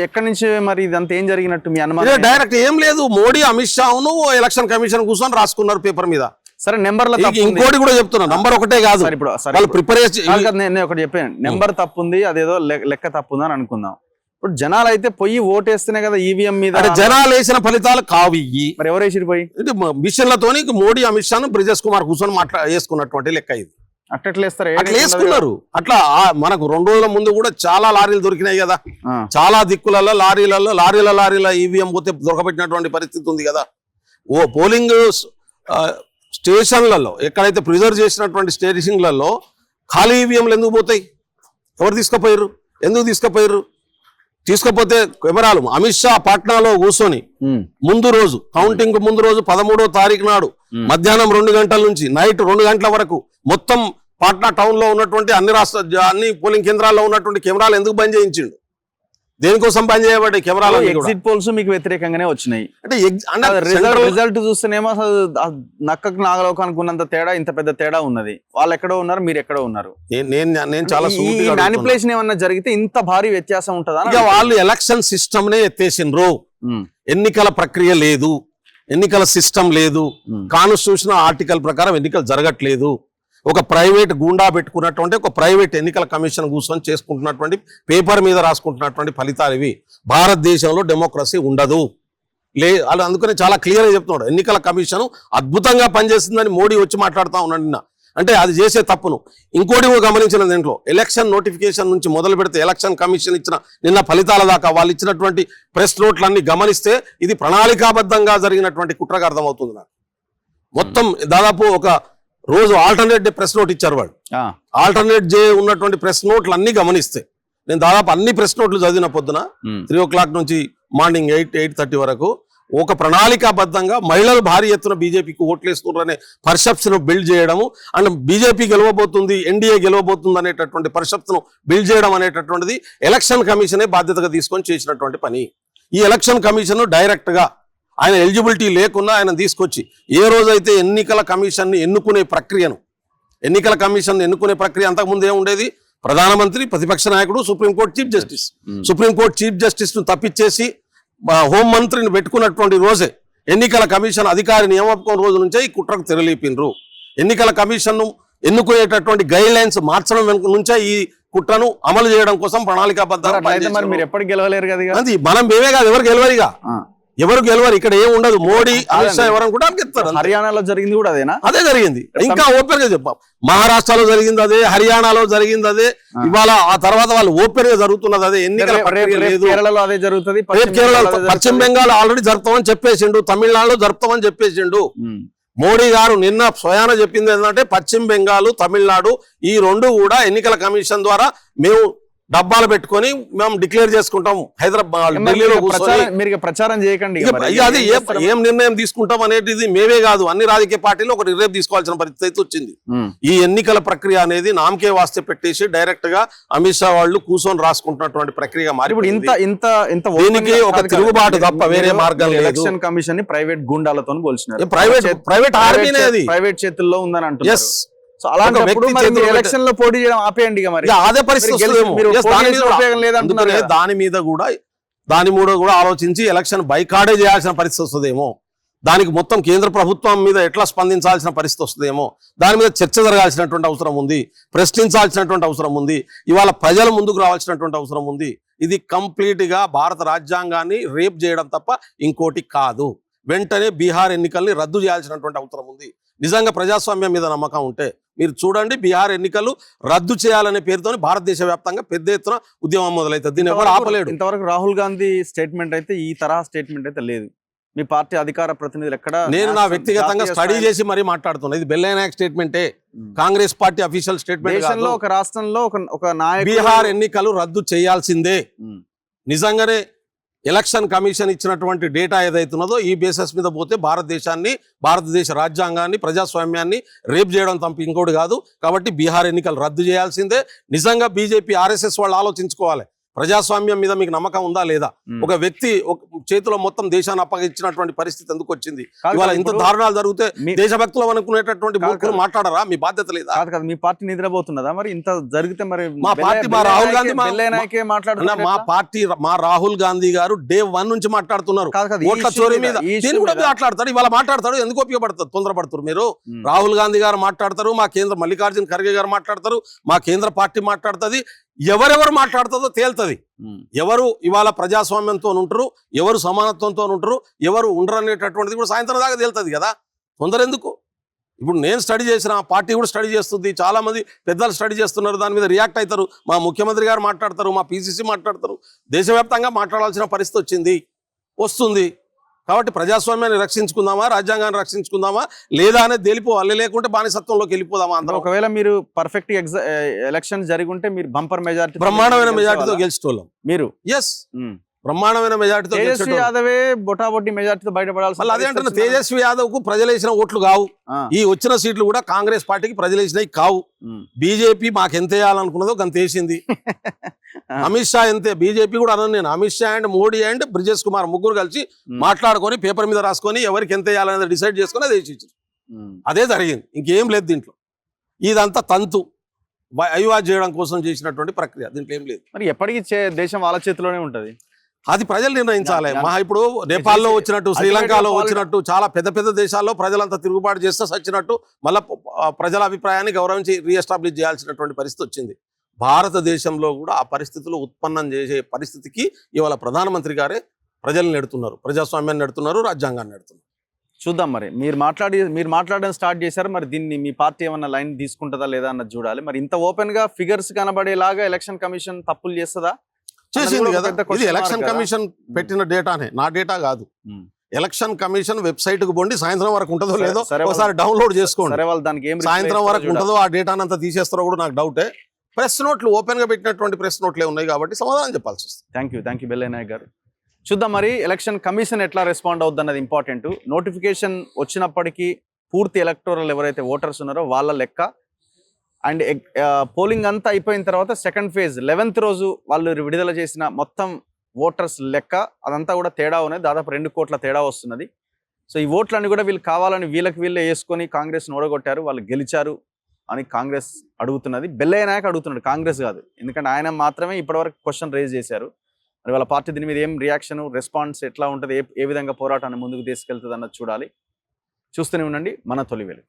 ఎక్కడి నుంచి మరి ఇదంతా ఏం జరిగినట్టు మీ అనుమానం? డైరెక్ట్ ఏం లేదు, మోడీ అమిత్ షాను ఎలక్షన్ కమిషన్ కూర్చొని రాసుకున్నారు పేపర్ మీద. సరే నెంబర్లో ఇంకోటి కూడా చెప్తున్నా, నంబర్ ఒకటే కాదు, వాళ్ళు ప్రిపరేషన్. నేను ఒకటి చెప్పాను, నెంబర్ తప్పు ఉంది, అదేదో లెక్క తప్పు ఉంది అని అనుకుందాం. ఇప్పుడు జనాలు అయితే పోయి ఓటేస్తేనే కదా ఈవీఎం మీద. జనాలు వేసిన ఫలితాలు కావు ఇవి, మరి ఎవరు వేసిరు పోయి మిషన్లతోని మోడీ అమిత్ షాను బ్రిజేష్ కుమార్ కూర్చొని వేసుకున్నటువంటి లెక్క ఇది. అట్లా వేసుకున్నారు. అట్లా మనకు 2 రోజుల ముందు కూడా చాలా లారీలు దొరికినాయి కదా, చాలా దిక్కులలో లారీల ఈవీఎం పోతే దొరకబెట్టినటువంటి పరిస్థితి ఉంది కదా. పోలింగ్ స్టేషన్లలో ఎక్కడైతే ప్రిజర్వ్ చేసినటువంటి స్టేషన్లలో ఖాళీ ఈవీఎంలు ఎందుకు పోతాయి? ఎవరు తీసుకుపోయారు? ఎందుకు తీసుకుపోయారు? తీసుకపోతే కెమెరాలు అమిత్ షా పాట్నాలో కూర్చొని ముందు రోజు కౌంటింగ్ ముందు రోజు 13వ తారీఖు నాడు మధ్యాహ్నం 2 గంటల నుంచి నైట్ 2 గంటల వరకు మొత్తం పాట్నా టౌన్ లో ఉన్నటువంటి అన్ని పోలింగ్ కేంద్రాల్లో ఉన్నటువంటి కెమెరాలు ఎందుకు బంద్ చేయించిండు? దేనికోసం బంద్ చేయబడ్డాయి కెమెరాలు? ఎగ్జిట్ పోల్స్ మీకు వ్యతిరేకంగానే వచ్చినాయి అంటే రిజల్ట్ చూస్తేనేమో నక్కకు నాగలోకానికి ఉన్నంత తేడా, ఇంత పెద్ద తేడా ఉన్నది. వాళ్ళు ఎక్కడో ఉన్నారు, మీరు ఎక్కడో ఉన్నారు. నేను చాలా మ్యానిపులేషన్ ఏమన్నా జరిగితే ఇంత భారీ వ్యత్యాసం ఉంటుందా? వాళ్ళు ఎలక్షన్ సిస్టమ్ నే ఎత్తేసిండ్రు. ఎన్నికల ప్రక్రియ లేదు, ఎన్నికల సిస్టమ్ లేదు, కాన్స్టిట్యూషన్ ఆర్టికల్ ప్రకారం ఎన్నికలు జరగట్లేదు. ఒక ప్రైవేట్ గుండా పెట్టుకున్నటువంటి ఒక ప్రైవేట్ ఎన్నికల కమిషన్ కూర్చొని చేసుకుంటున్నటువంటి పేపర్ మీద రాసుకుంటున్నటువంటి ఫలితాలు ఇవి. భారతదేశంలో డెమోక్రసీ ఉండదు వాళ్ళు అందుకని చాలా క్లియర్గా చెప్తున్నాడు. ఎన్నికల కమిషన్ అద్భుతంగా పనిచేస్తుందని మోడీ వచ్చి మాట్లాడుతూ ఉన్నాడు నిన్న. అంటే అది చేసే తప్పును ఇంకోటి గమనించిన దీంట్లో ఎలక్షన్ నోటిఫికేషన్ నుంచి మొదలు పెడితే ఎలక్షన్ కమిషన్ ఇచ్చిన నిన్న ఫలితాల దాకా వాళ్ళు ఇచ్చినటువంటి ప్రెస్ నోట్లన్నీ గమనిస్తే ఇది ప్రణాళికాబద్ధంగా జరిగినటువంటి కుట్రగా అర్థమవుతుంది నాకు. మొత్తం దాదాపు ఒక రోజు ఆల్టర్నేట్ డే ప్రెస్ నోట్ ఇచ్చారు వాళ్ళు. ఆల్టర్నేట్ డే ఉన్నటువంటి ప్రెస్ నోట్లు అన్ని గమనిస్తే నేను దాదాపు అన్ని ప్రెస్ నోట్లు చదివిన పొద్దున 3 o'clock నుంచి మార్నింగ్ 8:30 వరకు ఒక ప్రణాళికాబద్ధంగా మహిళలు భారీ ఎత్తున బీజేపీకి ఓట్లేస్తున్నారనే పర్సెప్షన్ బిల్డ్ చేయడము అండ్ బీజేపీ గెలవబోతుంది, ఎన్డీఏ గెలవబోతుంది అనేటటువంటి పర్సెప్షన్ బిల్డ్ చేయడం అనేటటువంటిది ఎలక్షన్ కమిషనే బాధ్యతగా తీసుకొని చేసినటువంటి పని. ఈ ఎలక్షన్ కమిషన్ డైరెక్ట్ గా ఆయన ఎలిజిబిలిటీ లేకున్నా ఆయన తీసుకొచ్చి ఏ రోజైతే ఎన్నికల కమిషన్ ఎన్నుకునే ప్రక్రియ అంతకుముందు ఏముండేది? ప్రధానమంత్రి, ప్రతిపక్ష నాయకుడు, supreme court chief justice. Supreme court chief justice ను తప్పించేసి హోంమంత్రిని పెట్టుకున్నటువంటి రోజే ఎన్నికల కమిషన్ అధికారి నియామకం రోజు నుంచే ఈ కుట్రకు తెరలేపినరు. ఎన్నికల కమిషన్ ను ఎన్నుకునేటటువంటి గైడ్ లైన్స్ మార్చడం నుంచే ఈ కుట్రను అమలు చేయడం కోసం ప్రణాళికాబద్ధంగా. మీరు ఎప్పటికి గెలవలేరు కదా, మనం మేమే కాదు, ఎవరు గెలవరిగా, ఎవరు గెలవరు. ఇక్కడ ఏం ఉండదు, మోడీ అమిత్ షా ఎవరని కూడా గెలుస్తారు. హర్యానాలో జరిగింది కూడా అదేనా? అదే జరిగింది. ఇంకా ఓపెన్ గా చెప్పాం, మహారాష్ట్రలో జరిగింది అదే, హర్యానాలో జరిగింది అదే, ఇవాళ ఆ తర్వాత వాళ్ళు ఓపెన్ గా జరుగుతున్నది అదే. ఎన్నికల కేరళలో అదే జరుగుతుంది, పశ్చిమ బెంగాల్ ఆల్రెడీ జరుపుతామని చెప్పేసిండు, తమిళనాడులో జరుపుతామని చెప్పేసిండు. మోడీ గారు నిన్న స్వయాన చెప్పింది ఏంటంటే పశ్చిమ బెంగాల్, తమిళనాడు ఈ 2 కూడా ఎన్నికల కమిషన్ ద్వారా మేము డబ్బాలు పెట్టుకొని మేము డిక్లేర్ చేసుకుంటాం హైదరాబాద్, ఢిల్లీలో మీరు ప్రచారం చేయకండి. అది ఏం నిర్ణయం తీసుకుంటాం అనేది మేమే కాదు, అన్ని రాజకీయ పార్టీలు ఒక నిర్ణయం తీసుకోవాల్సిన పరిస్థితి వచ్చింది. ఈ ఎన్నికల ప్రక్రియ అనేది నామకే వాస్తే పెట్టేసి డైరెక్ట్ గా అమిత్ షా వాళ్ళు కూర్చొని రాసుకుంటున్నటువంటి ప్రక్రియ మారి దీనికి ఒక తిరుగుబాటు తప్ప వేరే మార్గం లేదు. ఎలక్షన్ కమిషన్ ని ప్రైవేట్ గుండాలతో పోల్చినారు. ప్రైవేట్ ఆర్మీనే అది, ప్రైవేట్ చేతుల్లో ఉందని అంటున్నారు. ఎలక్షన్ లో పోటీ చేయడం ఆపేయండి. అదే పరిస్థితి దాని మీద కూడా ఆలోచించి ఎలక్షన్ బైకాడే చేయాల్సిన పరిస్థితి వస్తుందేమో, దానికి మొత్తం కేంద్ర ప్రభుత్వం మీద ఎట్లా స్పందించాల్సిన పరిస్థితి వస్తుందేమో, దాని మీద చర్చ జరగాల్సినటువంటి అవసరం ఉంది, ప్రశ్నించాల్సినటువంటి అవసరం ఉంది, ఇవాళ ప్రజల ముందుకు రావాల్సినటువంటి అవసరం ఉంది. ఇది కంప్లీట్ గా భారత రాజ్యాంగాన్ని రేప్ చేయడం తప్ప ఇంకోటి కాదు. వెంటనే బీహార్ ఎన్నికల్ని రద్దు చేయాల్సినటువంటి అవసరం ఉంది. నిజంగా ప్రజాస్వామ్యం మీద నమ్మకం ఉంటే మీరు చూడండి, బీహార్ ఎన్నికలు రద్దు చేయాలనే పేరుతో భారతదేశ వ్యాప్తంగా పెద్ద ఎత్తున ఉద్యమం మొదలైతుంది. దీన్ని ఎవరు ఆపలేడు. ఇంతవరకు రాహుల్ గాంధీ స్టేట్మెంట్ అయితే ఈ తరహా స్టేట్మెంట్ అయితే లేదు. మీ పార్టీ అధికార ప్రతినిధులు ఎక్కడ? నేను నా వ్యక్తిగతంగా స్టడీ చేసి మరీ మాట్లాడుతున్నా. ఇది బెల్లైనాయక్ స్టేట్మెంటే, కాంగ్రెస్ పార్టీ అఫీషియల్ స్టేట్మెంట్. దేశంలో ఒక రాష్ట్రంలో ఒక నాయకుడు బీహార్ ఎన్నికలు రద్దు చేయాల్సిందే. నిజంగానే ఎలక్షన్ కమిషన్ ఇచ్చినటువంటి డేటా ఏదైతున్నదో ఈ బేసిస్ మీద పోతే భారతదేశ రాజ్యాంగాన్ని, ప్రజాస్వామ్యాన్ని రేప్ చేయడం తప్ప ఇంకోటి కాదు. కాబట్టి బీహార్ ఎన్నికలు రద్దు చేయాల్సిందే. నిజంగా బీజేపీ, ఆర్ఎస్ఎస్ వాళ్ళు ఆలోచించుకోవాలి. ప్రజాస్వామ్యం మీద మీకు నమ్మకం ఉందా లేదా? ఒక వ్యక్తి చేతిలో మొత్తం దేశాన్ని అప్పగించినటువంటి పరిస్థితి ఎందుకు వచ్చింది? ఇవాళ ఇంత దారుణాలు జరిగితే దేశభక్తులు అనుకునేటటువంటి మూర్ఖులు మాట్లాడరా? మీ బాధ్యత లేదా? కాదు, మీ పార్టీ నిద్రపోతున్నదా మరి? ఇంత జరిగితే మరి మా పార్టీ మా రాహుల్ గాంధీ మా రాహుల్ గాంధీ గారు డే 1 నుంచి మాట్లాడుతున్నారు ఓట్ల చోరీ మీద. దీని కూడా మాట్లాడతాడు, ఇవాళ మాట్లాడతాడు. ఎందుకు ఉపయోగపడుతుంది? తొందరపడుతున్నారు మీరు. రాహుల్ గాంధీ గారు మాట్లాడతారు, మా కేంద్ర మల్లికార్జున ఖర్గే గారు మాట్లాడతారు, మా కేంద్ర పార్టీ మాట్లాడుతుంది. ఎవరెవరు మాట్లాడుతుందో తేలుతుంది. ఎవరు ఇవాళ ప్రజాస్వామ్యంతో ఉంటారు, ఎవరు సమానత్వంతో ఉంటారు, ఎవరు ఉండరు అనేటటువంటిది కూడా సాయంత్రం దాకా తేలుతుంది కదా. తొందర ఎందుకు? ఇప్పుడు నేను స్టడీ చేసిన, పార్టీ కూడా స్టడీ చేస్తుంది, చాలా మంది పెద్దలు స్టడీ చేస్తున్నారు, దాని మీద రియాక్ట్ అవుతారు. మా ముఖ్యమంత్రి గారు మాట్లాడతారు, మా పిసిసి మాట్లాడతారు. దేశవ్యాప్తంగా మాట్లాడాల్సిన పరిస్థితి వస్తుంది. కాబట్టి ప్రజాస్వామ్యాన్ని రక్షించుకుందామా, రాజ్యాంగాన్ని రక్షించుకుందామా లేదా అనేది తెలిపోవాలి. లేకుంటే బానిసత్వంలోకి వెళ్ళిపోదామా అందరం. ఒకవేళ మీరు పర్ఫెక్ట్ ఎలక్షన్ జరిగి ఉంటే మీరు బంపర్ మెజారిటీ, బ్రహ్మాండమైన మెజారిటీతో గెలిచేటోళ్ళం. మీరు బ్రహ్మాండమైన మెజారిటీతో తేజస్వి యాదవే బొటాబొట్టి మెజారిటీతో బయటపడాల్సి. అదే అంటున్నా, తేజస్వి యాదవ్ కు ప్రజలు వేసిన ఓట్లు కావు. ఈ వచ్చిన సీట్లు కూడా కాంగ్రెస్ పార్టీకి ప్రజలు వేసినవి కావు. బీజేపీ మాకు ఎంత వేయాలనుకున్నదో అంత వేసింది. అమిత్ షా ఎంతే. బీజేపీ కూడా అన్నాను నేను. అమిత్ షా అండ్ మోడీ అండ్ బ్రిజేష్ కుమార్ ముగ్గురు కలిసి మాట్లాడుకొని పేపర్ మీద రాసుకొని ఎవరికి ఎంత వేయాలనేది డిసైడ్ చేసుకొని అది వేసి ఇచ్చారు. అదే జరిగింది, ఇంకేం లేదు దీంట్లో. ఇదంతా తంతు అయ్యవాజ్ చేయడం కోసం చేసినటువంటి ప్రక్రియ, దీంట్లో ఏం లేదు. మరి ఎప్పటికీ దేశం వాళ్ళ చేతిలోనే ఉంటది. అది ప్రజలు నిర్ణయించాలి. ఇప్పుడు నేపాల్లో వచ్చినట్టు, శ్రీలంకలో వచ్చినట్టు చాలా పెద్ద పెద్ద దేశాల్లో ప్రజలంతా తిరుగుబాటు చేస్తే సచ్చినట్టు మళ్ళీ ప్రజల అభిప్రాయాన్ని గౌరవించి రీఎస్టాబ్లిష్ చేయాల్సినటువంటి పరిస్థితి వచ్చింది. భారతదేశంలో కూడా ఆ పరిస్థితులు ఉత్పన్నం చేసే పరిస్థితికి ఇవాళ ప్రధానమంత్రి గారే ప్రజల్ని నెడుతున్నారు, ప్రజాస్వామ్యాన్ని నెడుతున్నారు, రాజ్యాంగాన్ని నెడుతున్నారు. చూద్దాం మరి. మీరు మాట్లాడడం స్టార్ట్ చేశారు, మరి దీన్ని మీ పార్టీ ఏమన్నా లైన్ తీసుకుంటుందా లేదా అన్నది చూడాలి. మరి ఇంత ఓపెన్ గా ఫిగర్స్ కనబడేలాగా ఎలక్షన్ కమిషన్ తప్పులు చేస్తుందా? చేసింది కదా. ఇది ఎలక్షన్ కమిషన్ పెట్టిన డేటానే, నా డేటా కాదు. ఎలక్షన్ కమిషన్ వెబ్సైట్ కు పోండి, సాయంత్రం వరకు ఉంటుందో లేదో ఒకసారి డౌన్లోడ్ చేసుకోండి. సాయంత్రం వరకు ఉంటుందో ఆ డేటాను అంతా తీసేస్తారో కూడా నాకు డౌటే. ప్రెస్ నోట్లు ఓపెన్ గా పెట్టినటువంటి ప్రెస్ నోట్లే ఉన్నాయి కాబట్టి సమాధానం చెప్పాల్సి వస్తుంది. థ్యాంక్ యూ బెల్లయ్య నాయక్ గారు. చూద్దాం మరి ఎలక్షన్ కమిషన్ ఎట్లా రెస్పాండ్ అవుద్ది అన్నది ఇంపార్టెంట్. నోటిఫికేషన్ వచ్చినప్పటికీ పూర్తి ఎలక్టోరల్ ఎవరైతే ఓటర్స్ ఉన్నారో వాళ్ళ లెక్క అండ్ పోలింగ్ అంతా అయిపోయిన తర్వాత సెకండ్ ఫేజ్ 11th రోజు వాళ్ళు విడుదల చేసిన మొత్తం ఓటర్స్ లెక్క అదంతా కూడా తేడా ఉన్నది. దాదాపు 2 కోట్ల తేడా వస్తున్నది. సో ఈ ఓట్లన్నీ కూడా వీళ్ళు కావాలని వీళ్ళే వేసుకొని కాంగ్రెస్ ఓడగొట్టారు, వాళ్ళు గెలిచారు అని కాంగ్రెస్ అడుగుతున్నది. బెల్లయ్య నాయక్ అడుగుతున్నాడు, కాంగ్రెస్ కాదు. ఎందుకంటే ఆయన మాత్రమే ఇప్పటివరకు క్వశ్చన్ రేజ్ చేశారు. మరి వాళ్ళ పార్టీ దీని మీద ఏం రియాక్షన్, రెస్పాన్స్ ఎట్లా ఉంటుంది, ఏ విధంగా పోరాటాన్ని ముందుకు తీసుకెళ్తుంది అన్నది చూడాలి. చూస్తూనే ఉండండి మన తొలి వెలుగు.